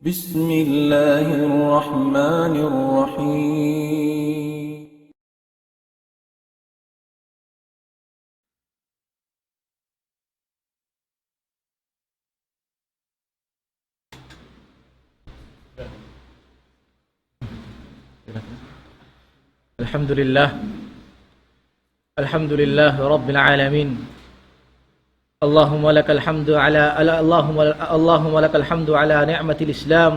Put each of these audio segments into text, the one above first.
بسم الله الرحمن الرحيم الحمد لله رب العالمين. اللهم لك الحمد على نعمة الإسلام.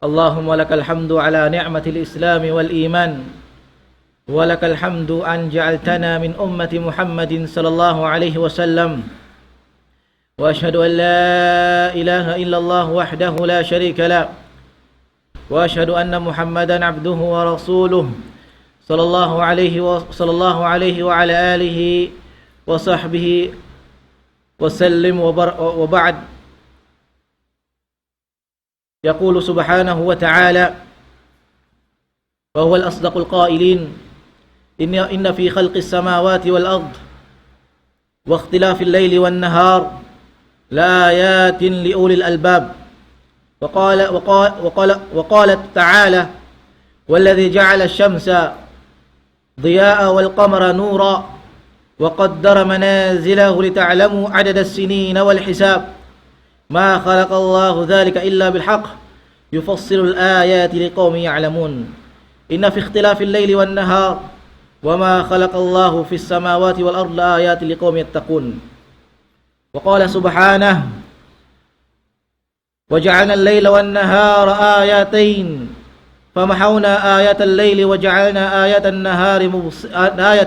اللهم لك الحمد على نعمة الإسلام والإيمان. ولك الحمد أن جعلتنا من أمة محمد صلى الله عليه وسلم. وأشهد أن لا إله إلا الله وحده لا شريك له. وأشهد أن محمدا عبده ورسوله صلى الله عليه وعلى آله وصحبه وسلم. وبعد، يقول سبحانه وتعالى وهو الأصدق القائلين: إن في خلق السماوات والأرض واختلاف الليل والنهار لآيات لأولي الألباب. وقالت تعالى: والذي جعل الشمس ضياء والقمر نورا وقدر منازله لتعلموا عدد السنين والحساب ما خلق الله ذلك إلا بالحق يفصل الآيات لقوم يعلمون. إن في اختلاف الليل والنهار وما خلق الله في السماوات والأرض لآيات لقوم يتقون. وقال سبحانه: وجعلنا الليل والنهار آياتين فمحونا آيات الليل وجعلنا آيات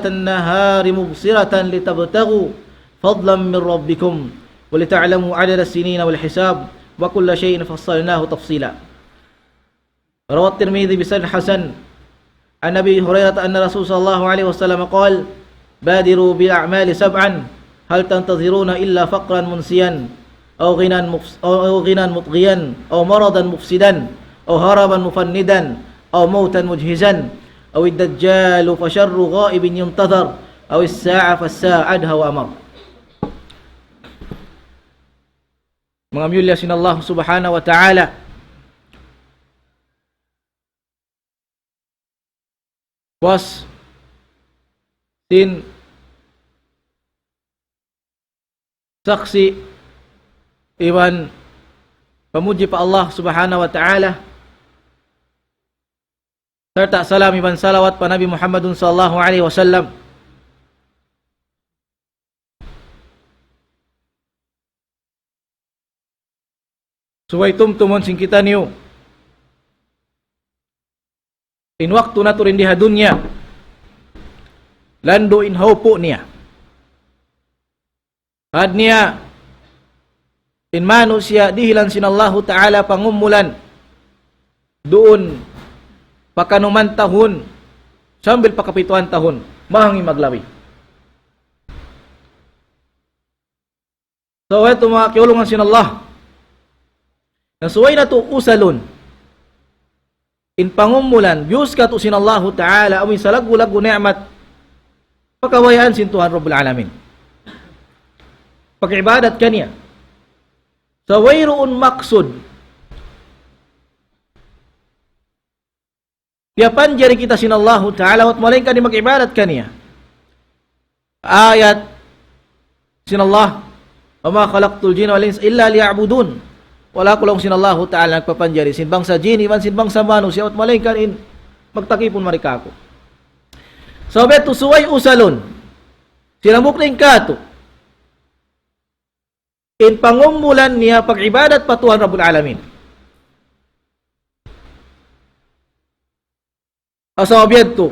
النهار مبصرة لتبتغوا فضلا من ربكم ولتعلموا عدد السنين والحساب وكل شيء فصلناه تفصيلا. روى الترمذي بسند حسن عن أبي هريرة أن رسول صلى الله عليه وسلم قال: بادروا بالأعمال سبعا هل تنتظرون إلا فقرا منسيا أو غنى مطغيا أو مرضا مفسدا أو هربا مفندا أو موتا مجهزا أو الدجال فشر غائب ينتظر أو الساعة فالساعة أدهى وأمر. Mengambil yasin Allah subhanahu wa ta'ala. Was sin saksi iwan pemuji pak Allah subhanahu wa ta'ala, serta salam iban salawat pa Nabi Muhammadun sallallahu alaihi wasallam. Suway tumtumon sing kita niyo in waktu naturin diha dunya lando in haupo niya adniya in manusia dihilan sinallahu ta'ala pangumulan doon pakanuman tahun sambil pakapituan tahun mahangi maglawi. So ito mga kiulungan sinallah na suway na to usalon in pangumulan Diyos ka to sinallahu ta'ala amin sa lagu-lagu ni'mat pagkawayaan sin Tuhan Rabbul Alamin pag-ibadat kaniya sa wayroon maksud piyapan jari kita sinallahu ta'ala at malain ka ni mag-ibadat kaniya ayat sinallah wa ma khalaqtul jinna wal insa illa liya'budun. Wala ko lang sinallahu ta'ala nagpapanjari sinbang sa jini man sinbang sa manusia at malain ka in magtakipon marikako. So beto suway usalon sinamuk rin kato in pangumulan niya pag-ibadat pa Tuhan Rabbul Alamin. Asawabiyad to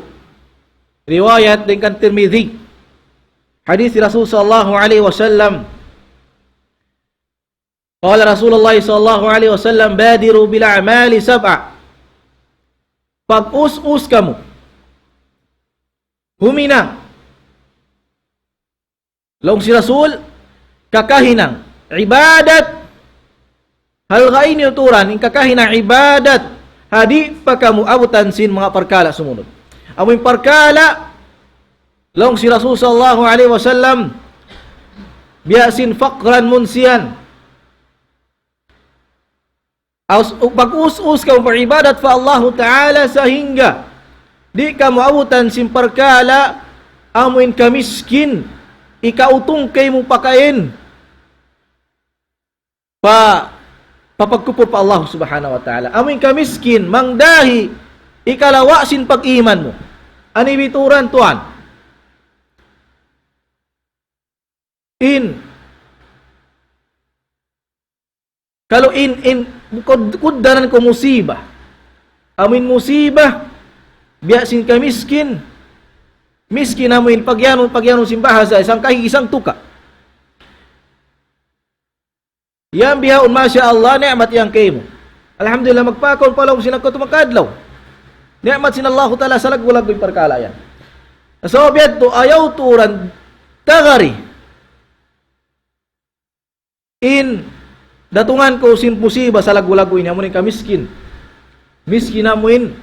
riwayat din kan Tirmidhi hadith Rasul sallallahu alaihi wasallam qala Rasulullah sallallahu alaihi wasallam badiru bil a'mali sab'a pag-us-us kamu humina long si Rasul kakahinang ibadat hal gaini uturan in kakahinang ibadat hadi pa kamu abutan sin mga parkala sumunod amoy parkala long si Rasul sallallahu alaihi wasallam biasin faqran munsian Pag-us-us ka pag-ibadat pa Allah Ta'ala sa hingga. Di ka maabutan simparkala, amuin ka miskin, ikautong kay mo pakain. Papagkupor pa Allah Subhanahu wa Ta'ala. Amuin ka miskin, mangdahi, ikalawa sin pag-iman mo. Ani bituran tuan. Kalau kuddanan ko musibah. Amin musibah, biyasin ka miskin. Miskin amin pagyanon simbahasa, isang kahig isang tuka. Yan bihaon masya Allah, ni'mat yang kayo mo. Alhamdulillah, magpakon pala kung sinagko tumakadlaw. Ni'mat sinallahu ta'ala sa lagwalag yung parkalayan. So, biyad to, ayaw turan, tagari. Datungan ko sin musiba sa lagwalag ini, amunin ka miskin. Miskin amuin,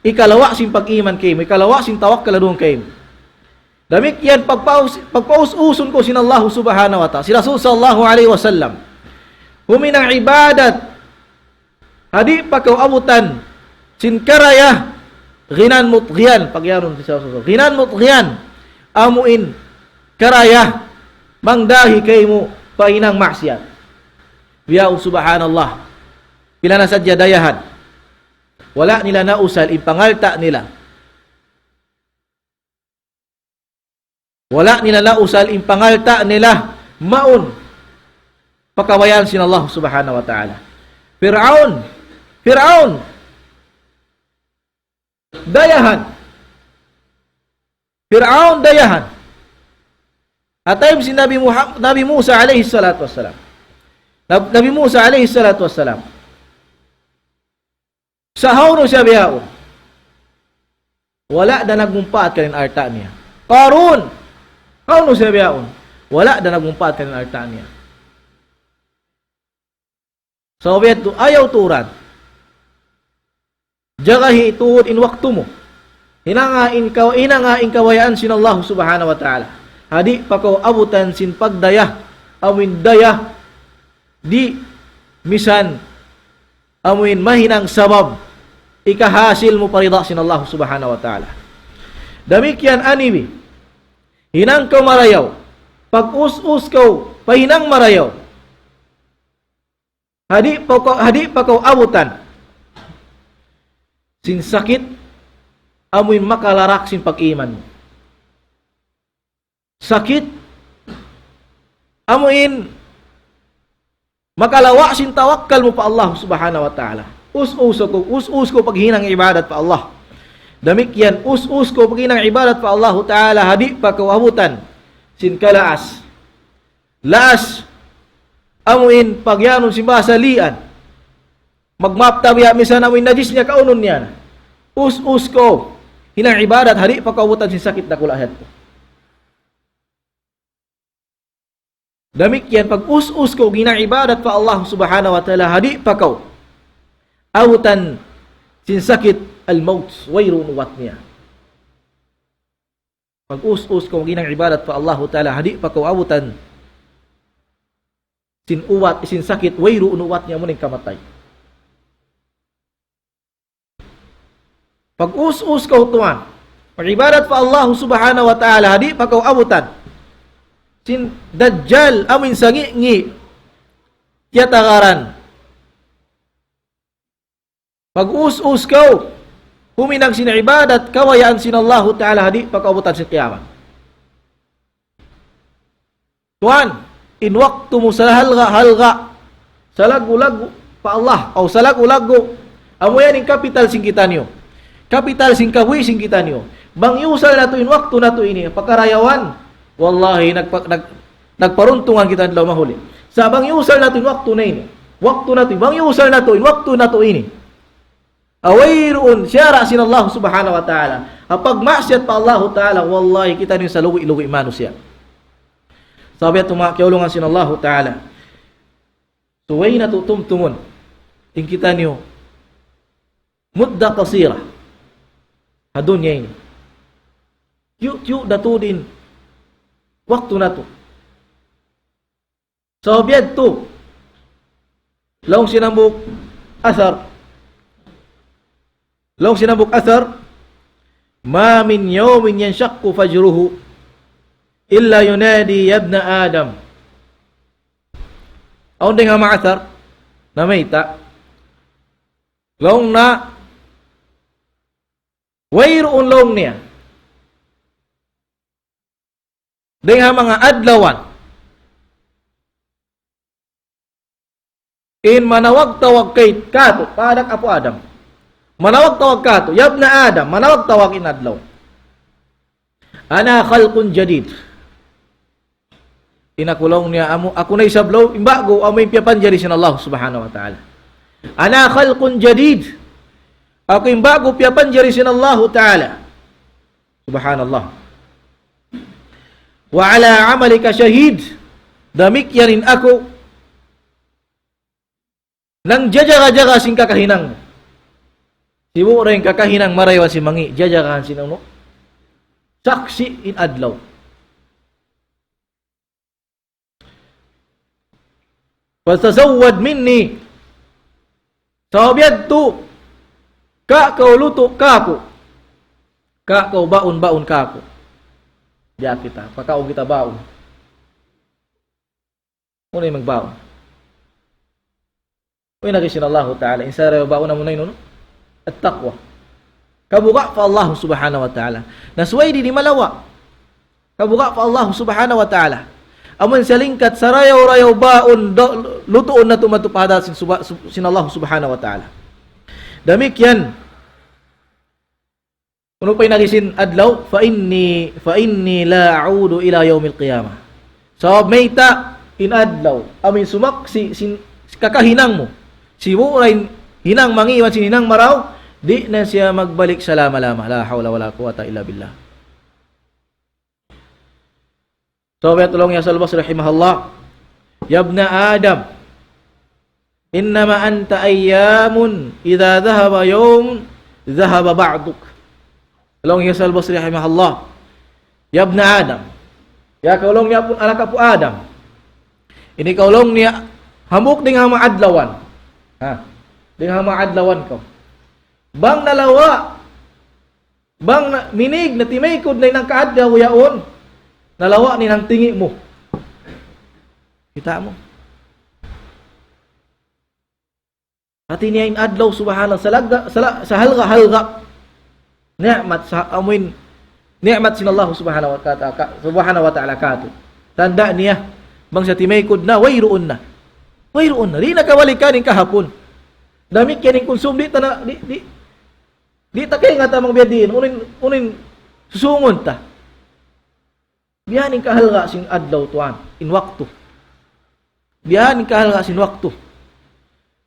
ikalawa sin pag-iman kayo, ikalawa sin tawak kaladong kayo. Damik yan, pagpaus-usun ko sin Allah subhanahu wa ta'ala, si Rasul sallallahu alaihi wasallam, huminang ibadat, hadi pa kau abutan, sin karaya, ginan mutghiyan, pagyanon si Rasul, ginan mutghiyan, amuin, karaya, mangdahi kayo mo, painang maksiat. Biyaw subhanallah, pila na sadya dayahan, wala nila nausal, ipangalta nila. Wala nila nausal, impangalta nila, maun, pakawayan sin Allah subhanahu wa ta'ala. Fir'aun, dayahan. Fir'aun, dayahan. At time si Nabi Musa alaihi salatu wassalam. Nabi Musa alaihi salatu wassalam. Sahaw no siya biyaon. Wala na nagmumpat kanin arta niya. Qarun, how no siya biyaon. Wala na nagmumpat kanin arta niya. So, ayaw turan. Jagahi ituod in waktu mo. Inangain kawayaan sin Allah subhanahu wa ta'ala. Hadi pa ko abutan sin pagdaya, amin daya, di misan, amin mahinang sabab, ikahasil mo parida sin Allah subhanahu wa ta'ala. Damikyan anibi, hinang ko marayaw, pag-us-us ko, pahinang marayaw, hadi pa ko abutan, sin sakit, amoy makalarak sin pag-iman mo. Sakit, amuin, makalawa sin tawakkal mo pa Allah subhanahu wa ta'ala. Us-us ko paghinang ibadat pa Allah. Damikyan, us-us ko paghinang ibadat pa Allah ta'ala, hadi pa kawabutan, sin kalaas. Laas, amuin, pagyanon simbasalian. Magmaptabiya, misan amuin najis niya, kaunon niya. Us-us ko, hinang ibadat, hadi pa kawabutan sin sakit na kulahat ko. Damikyan, pag us-us ko, ginang ibadat pa Allah subhanahu wa ta'ala, hadi pa kaw, abutan, sin sakit, al-maut, wayro nuwat niya. Pag us-us ko, ginang ibadat pa Allah ta'ala, hadi pa kaw, abutan, sin sakit, wayro nuwat niya, muning kamatay. Pag us-us ko, tuwan, pag ibadat pa Allah subhanahu wa ta'ala, hadi pa kaw, abutan, sin dajjal amin sangi kiyatagaran. Pag us-us kaw, huminang sin ibadat, kawayaan sin Allah ta'ala, hadi pagkabutan sin kiyaman. Tuan, in waktu mo sa halga, sa lagu-lagu pa Allah, o sa lagu-lagu, amuyan in kapital sin kita niyo. Kapital sin kawi sin kita niyo. Bangyusal na to in waktu na to ini, pagkarayawan, wallahi, nagparuntungan kita nila mahuli. Sa bangyusal natin, waktu na ini. Waktu natin, bangyusal natin, waktu na to ini. Awayroon, siyara sin Allah subhanahu wa ta'ala. Kapag masyat pa Allah ta'ala, wallahi, kita rin sa luwi-luwi manusya. Sabi at tumakiulungan sin Allah ta'ala. Suway na tutumtumun. Ting kita niyo, mudda kasira. Hadun niya ini. Yu datudin, waktu na to. So, biyad to. Long sinambok athar. Long sinambok athar, ma min yawmin yanshaqqu fajruhu illa yunadi ya ibna Adam. Aun ding nga athar na mayta. Long na wayroon long niya. Ding nga mga adlawan in manawag-tawag kay kato, padak apo Adam. Manawag-tawag kato, yabna Adam, manawag-tawag in adlaw. Ana khalqun jadid. Inakulong niya, ako na isablaw, imbago, amoy piyapan jari sin Allah subhanahu wa ta'ala. Ana khalqun jadid. Ako imbago piyapan jari sin Allah ta'ala. Subhanallah. Wa ala amalika shahid. Damikyanin ako nang jajaga-jaga sing kakahinang. Si mo rin kakahinang maraywan si mangi. Jajagahan sinano? Saksi in adlaw. Pasasawad minni. Sawabyad to. Kakaw luto kako. Kakaw baon-baon kako. Diya kita. Pakaong kita baon. Muna yung magbaon. Uy, nagisin Allah Ta'ala. Insara yung baon na muna yun, no? At taqwa. Kabuka pa Allah Subhanahu wa Ta'ala. Nasway di malawa. Kabuka pa Allah Subhanahu wa Ta'ala. Aman sa lingkat, sarayaw-rayaw baon, lutoon na tumatupada sin Allah Subhanahu wa Ta'ala. Damik yan. Ano pa'y nagisin adlaw? Fa inni la a'udu ila yawmil qiyamah. So, mayta in adlaw. Amin sumak si kakahinang mo. Si Mu'ray hinang mangiwan, si hinang maraw, di na siya magbalik sa lama-lama. La hawla wala quwata illa billah. So, tulong ya Salbas rahimahullah. Yabna Adam, innama anta ayyamun, idha dhahaba yawm, dhahaba ba'duk. Tulong ya Salbas rahimahullah. Yabna Adam, ya kaulong niya pun anak po Adam. Ini kaulong niya, hamuk ding hama adlawan. Ha? Ding hama adlawan ko. Bang nalawa, bang minig na timaykod na inang kaadlaw yaon, nalawa ni nang tingi mo. Kita mo. Hati niya in adlaw subhanallah sa halga. Ni'mat sa amin. Ni'mat sin Allah subhanahu wa ta'ala kato. Tanda niya bang sa timaykod na wayroon na. Wayroon na. Di nakawalikan ning kahapon. Dami kining konsum di ta di ta kay nga ta mang biyadin unin susungon ta. Biyanin kahalga sin adlaw tuan in waktu. Biyanin kahalga sin waktu.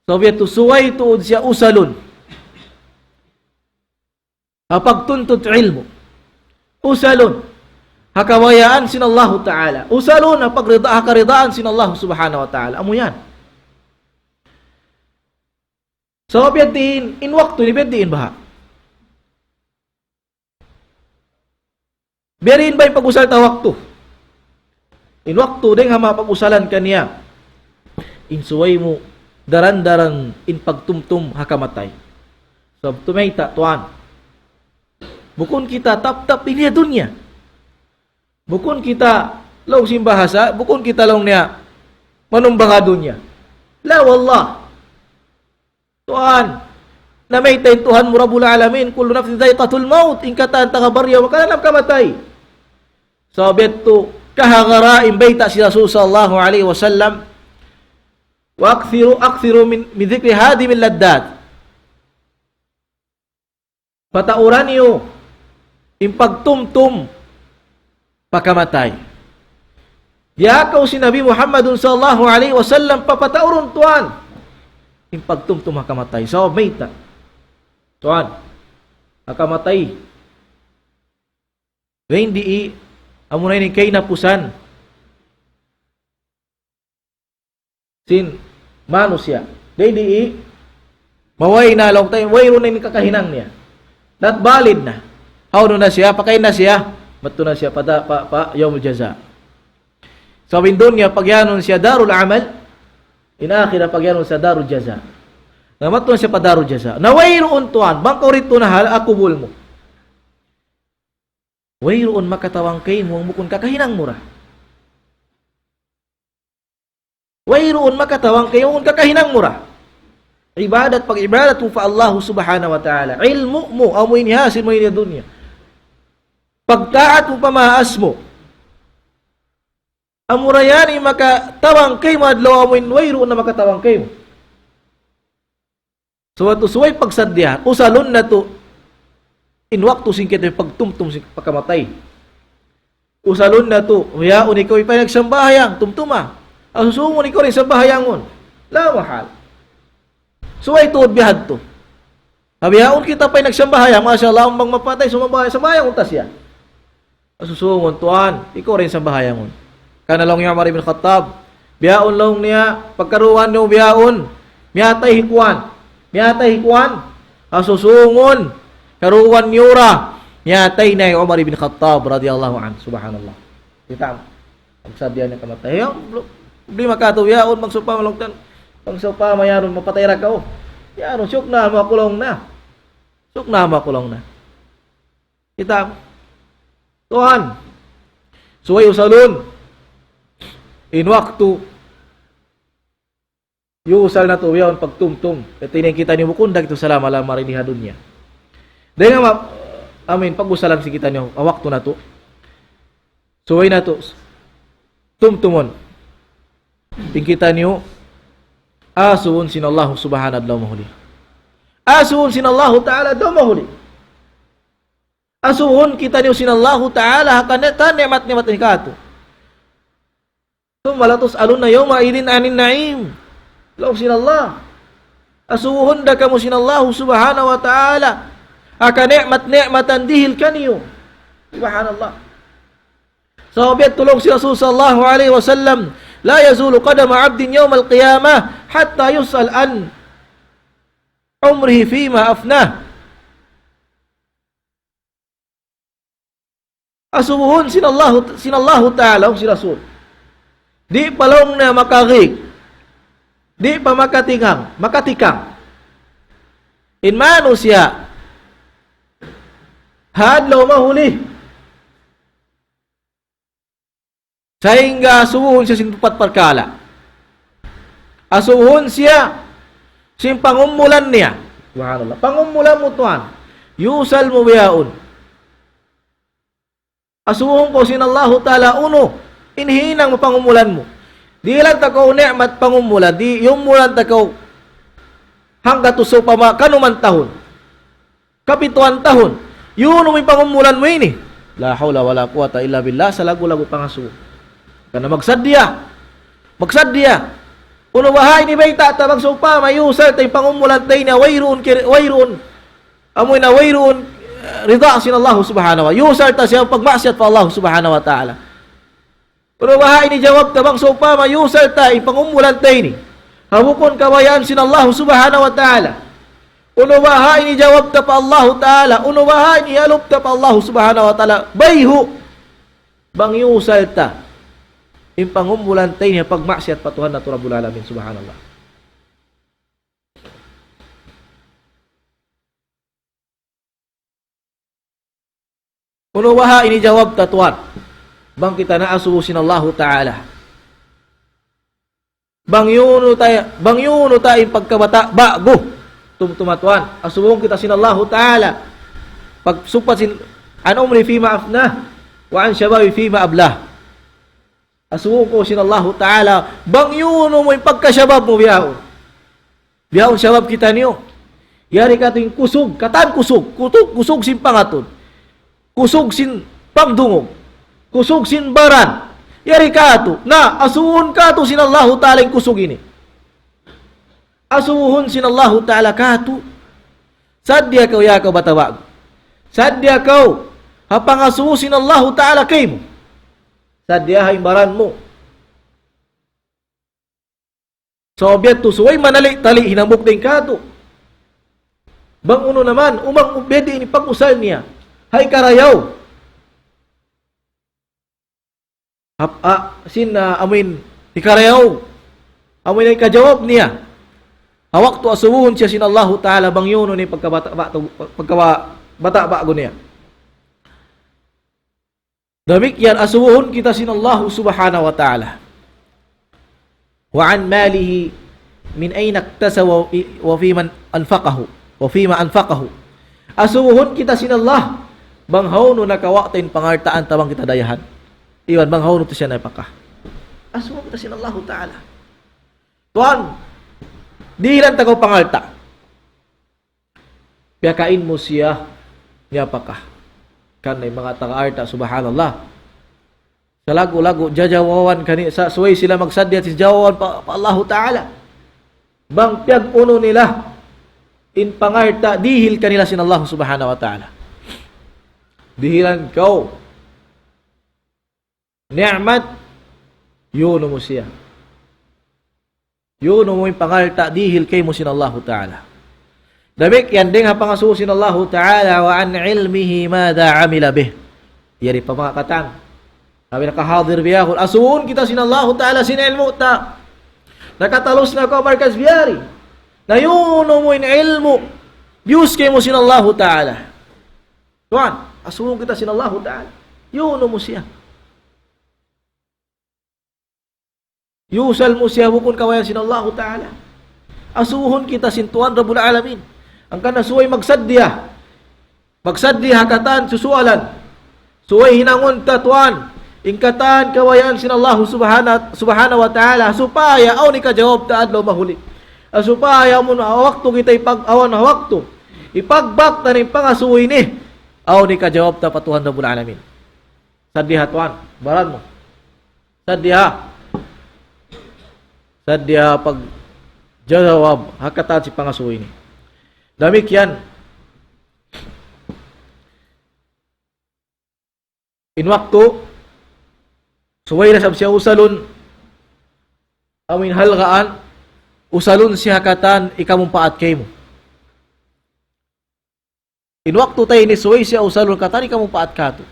Sobyet suway tuod siya usalon. Pagtuntut ilmu. Usalon. Hakawayaan sin Allah Ta'ala. Usalon na hakaridaan sin Allah Subhanahu wa Ta'ala. Amo yan. So, biyatiin, in waktu, ni biyatiin ba? Biyarin ba yung pag-usal ta waktu? In waktu, din nga mapag-usalan kaniya. In suway mo, daran-daran, in pagtumtum, hakamatay. So, tumayta, tuan. Bukun kita tap-tap ini dunia. Bukun kita law simbahasa, bukun kita law niya manumbanga dunia. La wallah. Tuhan, na may tayo Tuhan mo Rabbul Alamin, kullu nafsin dha'iqatul maut, in kataan tagabarya, makalanap kamatay. Sabit to, kahagarain bayta si Rasul sallallahu alaihi wasallam, wa akthiru min dhikri hadimil laddad. Patauran niyo, impagtumtum, pakamatay. Yakaw si Nabi Muhammadun sallallahu alaihi wasallam, papatauron tuan, impagtumtum hakamatay. So, mayta. Tuan, hakamatay. Ngayon di amunay ni kay napusan. Sin, manusya. Ngayon di maway na long tayo, wayro na yung kakahinang niya. Not valid na. How na siya? Pakain na siya. Bato na siya pa yawmul jaza. Sa windon niya, pagyanon siya darul amal, Inakhira pagyanon sa darul jaza. Namatun siya pa darul jaza. Nawayroon tuan, bangko rito na hal akubul mo. Wayroon makatawang kay mo ang mukon kakahinang mura. Wayroon makatawang kay mo kakahinang mura. Ibadat pag ibadat mo pa Allah subhanahu wa ta'ala. Ilmu mo, amoy ni hasil mo ini dunya. Pagtaat mo pamaas mo. Amurayani makatawang kay mo adlaw amoy wayroon na makatawang kay mo. So ato suway pagsadya, usalon na to in waktu singkit ay pagtumtum sing pagkamatay. Usalon na to, huyaon ikaw ipay nagsambahayang, tumtuma. Asusungon ikaw rin sa bahayangon. La mahal. Suway tuod bihad to. Habihaon kita pa'y nagsambahayang, masyaallah, ang bang mapatay, sumabahayang, sambayang untas yan. Asusungon, tuan, ikaw rin sa bahayangon. Kanalong niya Umar ibn Khattab, bihaon lang niya, pagkaruan niyo bihaon, miyatay hikuan, asusungon, karuan niyura, miyatay na yung Umar ibn Khattab, radiyallahu anhu, subhanallah. Kita, pagsadya niya kamatay, problema ka ito, bihaon, magsupa malungtan, pagsupa mayaron, mapatay ra ka, yaron, syuk na, makulong na. Kita, tuhan, suway usalun, in waktu, yusal na to, yaon pagtumtum. At tinang kita niyo bukundag ito salam ala mariniha dunya. Dahil nga, pag-usalam si kita niyo, waktu na to. Suway na to, tumtumon. Tingkita niyo, asuun sinallahu subhanahu wa mahuli. Asuun sinallahu ta'ala daw mahuli. Asuun kita niyo sinallahu ta'ala hakaneta ni'mat-ni'mat ni kato. Malatos alun na yawma idin anin na'im. Law sinallah. Asuhun da kamo sinallahu subhanahu wa ta'ala. Aka ni'mat-ni'matan dihil kaniyo. Subhanallah. Sahabat tulong si Rasul sallallahu alaihi wasallam, la yazulu qadama 'abdin yawm al-qiyamah hatta yus'al an umrihi fima afnah. Asuhun sinallahu ta'ala si Rasul. Di palong na makagig. Di pa makatikang. In manusia, hadlaw mahuli. Sehingga asuhun siya sintupat perkala. Asuhun siya sin pangumulan niya. Subhanallah. Pangumulan mo tuan. Yusal mo biyaon. Asuhun ko sinallahu ta'ala uno. Inhinang mo pangumulan mo. Di lang takaw ni'mat pangumulan, di yung mulan takaw hanggat uso pa kanuman tahon. Kapituan tahon. Yun may pangumulan mo ini. La hawla wala quwata illa billah sa lagu-lagu pangasu. Kana magsadya. Uno bahay ni bayta tabang supa mayusal tay pangumulan tay na wayruun. Amoy na wayruun ridha sinallahu subhanahu wa. Yusal ta siya pagmaksiyat pa Allah subhanahu wa ta'ala. Pero bahay ni jawab tabang sopa mayusal ta ipangumulan tayo ni. Habukon kawayan sinallahu subhanahu wa ta'ala. Uno bahay ni jawab ta pa Allah ta'ala. Uno bahay ni alop ta pa Allah subhanahu wa ta'ala. Bayhu. Bang yusal ta. Ipangumulan tayo ni pagmaksiyat patuhan na Rabbul Alamin subhanallah. Uno bahay ni jawab ta tuwan. Bang kita na asubusin Allah Ta'ala. Bang yuno tayo pagkabata, bago. Tumtumatuan. Asubong kita sin Allah Ta'ala. Pagsupat sin, an umri fima afnah, wa an shababi fima ablah. Asubong ko sin Allah Ta'ala. Bang yuno mo yung pagkasyabab mo biyahon. Biyahon syabab kita niyo. Yari ka ito kusog, katan kusog. Kusog sin pangatod. Kusog sin pagdungog. Kusog sin baran. Yari ka ito. Na, asuhun ka ito sinallahu ta'ala yung kusog ini. Asuhun sinallahu ta'ala ka ito. Sadya kau ya kau batawag. Sadya kau. Hapang asuhun sinallahu ta'ala kay mo. Sadya hay baran mo. Sobyet to suway manali-tali hinambok din ka ito. Bang uno naman, umang ubedi ini pag-usal niya. Hay karayaw. Amin, ikarayaw. Amo ni kajawab niya. Hawak tu asubuhon siya sin Allah Ta'ala bang yun ni pagkabata bago niya. Demikian asubuhon kita sin Allah Subhanahu wa Ta'ala. Wa an malihi min ayna iktasawa wa fi man anfaqahu wa fi ma anfaqahu. Asubuhon kita sin Allah banghaw no nakawaktin pangartaan tabang kita dayahan. Iwan banghaw no to siya napaka. Asubuhon kita sin Allah Ta'ala. Tuan, dihilan tagaw pangalta. Piyakain mo siya niya apakah. Kanay mga taga-arta, subhanallah. Sa lago-lago, jajawawan kani, sa suway sila magsadya, jawawan pa Allah Ta'ala. Bang piyag uno nila, in pangarta, dihil kanila sin Allah subhanahu wa ta'ala. Dihilan kau. Ni'mat, yun mo siya. Yun mo yung pangalta, dihil kay mo sin Allah Ta'ala. Dabik, yan din ha pangasusin Allah Ta'ala wa an ilmihi mada amila bih. Yari pa mga katang. Sabi nakahadir biyahul. Asuun kita sin Allah Ta'ala sin ilmu ta. Nakatalos na ko markas biyari. Na yun mo yung ilmu. Bius kay mo sin Allah Ta'ala. Tuan, asuun kita sin Allah Ta'ala. Yun mo siya. Yusal mo siya bukun kawayan sin Allah Ta'ala. Asuhon kita sin Tuan Rabbul Alamin. Ang kanasuway magsadya. Magsadya hakatan susualan. Suway hinangon ta Tuan. Ingkatan kawayan sin Allah subhanahu wa ta'ala. Supaya aw ni kajawab ta adlaw mahuli. Supaya mo na waktu kita ipag-awan na waktu. Ipagbak ta rin pangasuway ni. Aw ni kajawab ta patuhan Rabbul Alamin. Sadya Tuan. Baran mo. Sadya. Sadya pag jawab hakatan si pangasuway ni. Demikian. In waktu suway na sab siya usalon amin halgaan usalon siya hakatan ikamong paat kay mo. In waktu tayo ni suway siya usalon katan ikamong paat kato.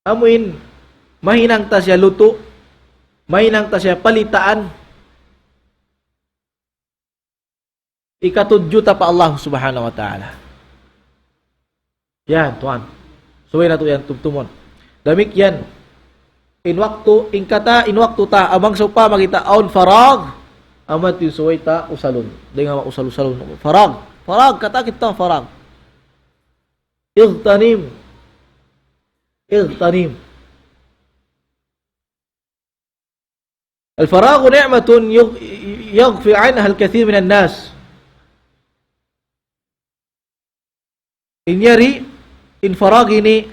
Amuin, mahinang ta siya luto, mahinang ta siya palitaan, ikatudyo ta pa Allah subhanahu wa ta'ala. Yan, Tuan. Suway na to yan, tumtumon. Damik yan. In waktu ta, amang sa magita, aun farag, amat yung suway ta, usalon. Di nga usal-usalon. Farag, katakit ta, farag. Igtanim. الفراغ نعمة يغفي عنها الكثير من الناس. In farag ini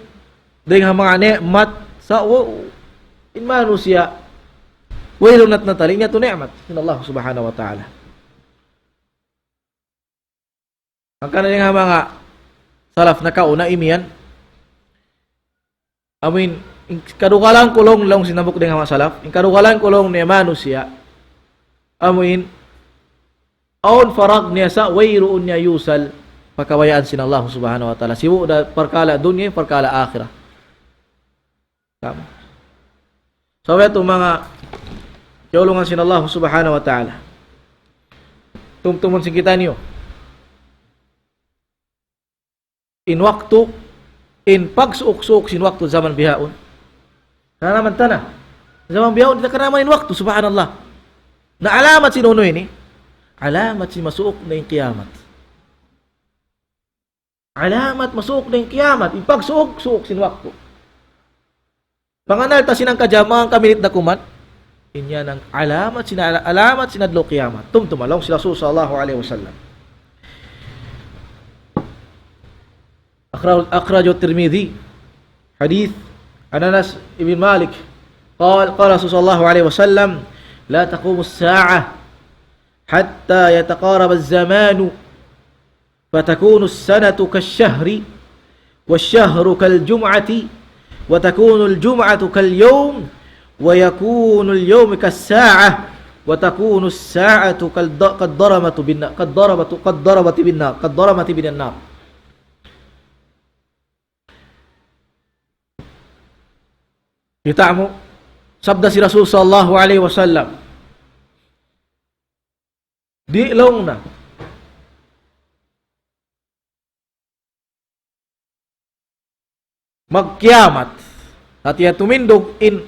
dengan mga nikmat sa in manusia wailun at natalinya to nikmat min Allah subhanahu wa ta'ala. Ang kanilang mga salaf na kauna imian amin, kadugalan kulong lang sinabuk dengan mga salaf. Kadugalan kulong ni manusia. Amin, aun farag niya sa wayruun niya yusal pakawayaan sin Allah subhanahu wa ta'ala. Sibu da perkala dunia, perkala akhirah. Tama. So, ito mga kaulungan sin Allah subhanahu wa ta'ala. Tumtumon sin kita niyo. In waktu in pagsuok-suok sin waktu zaman bihaon. Kana naman tanah. Zaman bihaon kita kana man in waktu subhanallah. Na alamat sinuno ini. Alamat si masuok na yung kiyamat. Alamat masuok na yung kiyamat. In pagsuok-suok sin waktu. Panganal ta sinang kajamang kamilit na kuman. Inya ng alamat sinadlo kiyamat. Tumtumalong sila sallallahu alaihi wasallam. أخرج الترمذي حديث عن أنس بن مالك قال رسول الله عليه وسلم لا تقوم الساعة حتى يتقارب الزمان فتكون السنة كالشهر والشهر كالجمعة وتكون الجمعة كاليوم ويكون اليوم كالساعة وتكون الساعة كالضرمة بالنار Kita mo, sabda si Rasul sallallahu alaihi wasallam, di long na magkiyamat at iya tumindog in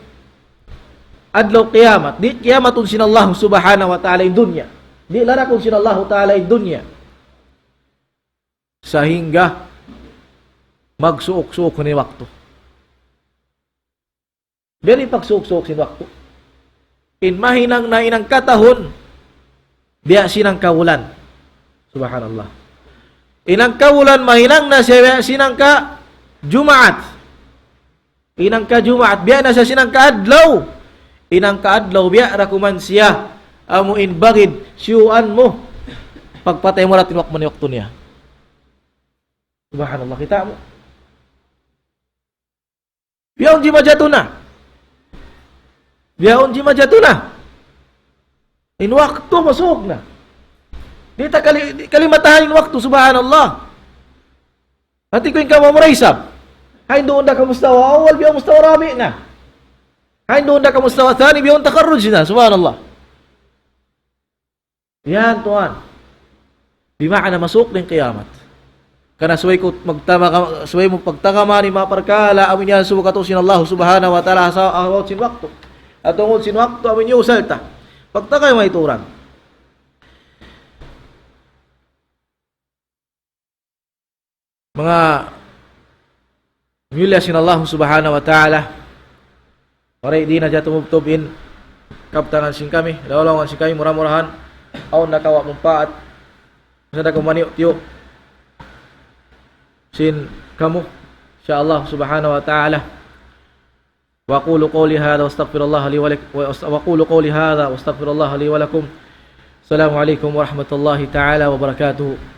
adlaw kiyamat, di kiyamatun sinallahu subhanahu wa ta'ala in dunya, di larakon sinallahu ta'ala in dunya, sehingga magsuok-suok ni waktu. Beri pagsuok-suok sin waktu. In mahinang na inang katahon, biya sinang kawulan. Subhanallah. Inang kawulan mahinang na siya sinang ka Jumaat. Inang ka Jumaat, biya na siya sinang kaadlaw. Inang kaadlaw, biya rakuman siya amuin bagid, siyuan mo. Pagpatay mo natin wakman yung wakto niya. Subhanallah, kita mo. Biyaon di majato na. Biyaon di majato na. In waktu masuk na. Di ta kalimatahan in waktu, subhanallah. Hati ko yung kamamuraysab. Hay doon na ka mustawa awal, biyaon mustawa rabi na. Hay doon na ka mustawa thani, biyaon takarruj na, subhanallah. Yan, tuan. Bima'ana masuk ng kiyamat. Kana suway ko magtama, suway mo pagtakama ni maparkala amin yan subukato sin Allah subhanahu wa ta'ala sa awat sin waktu. At tungod sin waktu amin niyo usalta. Pagtakay may turan. Mga Mula sin Allah subhanahu wa ta'ala, maray di na dyan tumubtubin kaptanan sin kami, lawalawan sin kami murah-murahan, aon nakawa mong paat, masada kumani tiyo sin kamu, insyaAllah subhanahu wa ta'ala. Wa aqulu qawli hadha wa astaghfirullah li wa lakum, wa aqulu qawli hadha wa astaghfirullah li wa lakum. Assalamu alaikum warahmatullahi ta'ala wabarakatuh.